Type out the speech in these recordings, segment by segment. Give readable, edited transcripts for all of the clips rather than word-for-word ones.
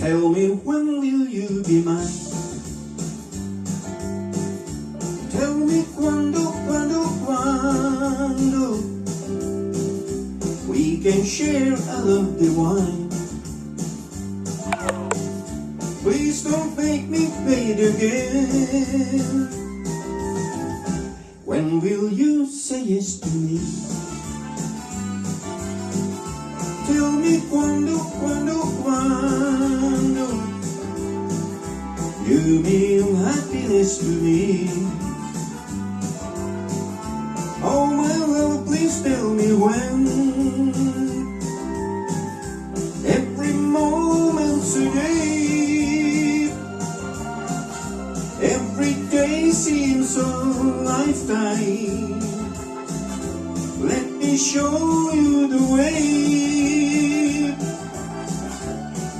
Tell me, when will you be mine? Tell me quando we can share a love divine. Please don't make me fade again. When will you say yes to me? Tell me quando you mean happiness to me. Oh my love, please tell me when. Every moment's a day. Every day seems a lifetime. Let me show you the way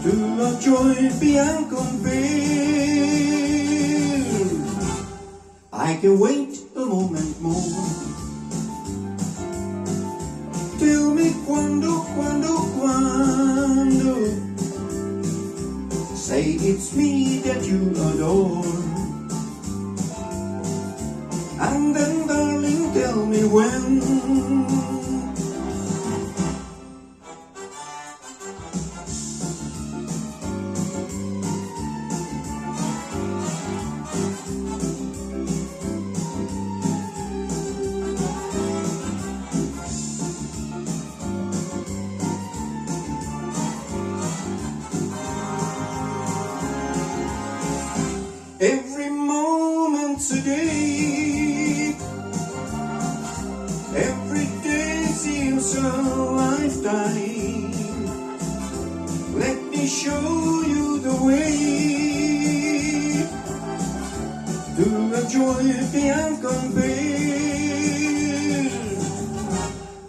to a joy beyond compare. I can wait a moment more. Tell me quando say it's me that you adore. And then darling, tell me when. Every moment's a day. Every day seems a lifetime. Let me show you the way to a joy beyond compare.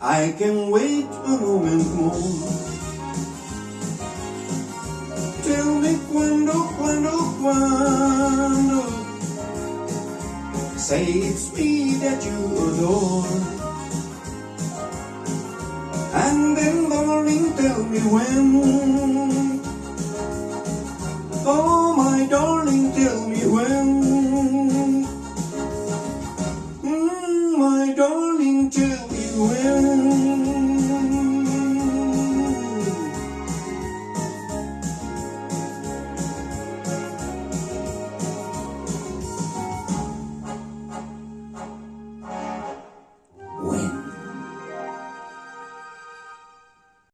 I can wait a moment more. Tell me quando say it's me that you adore. And then darling, tell me when.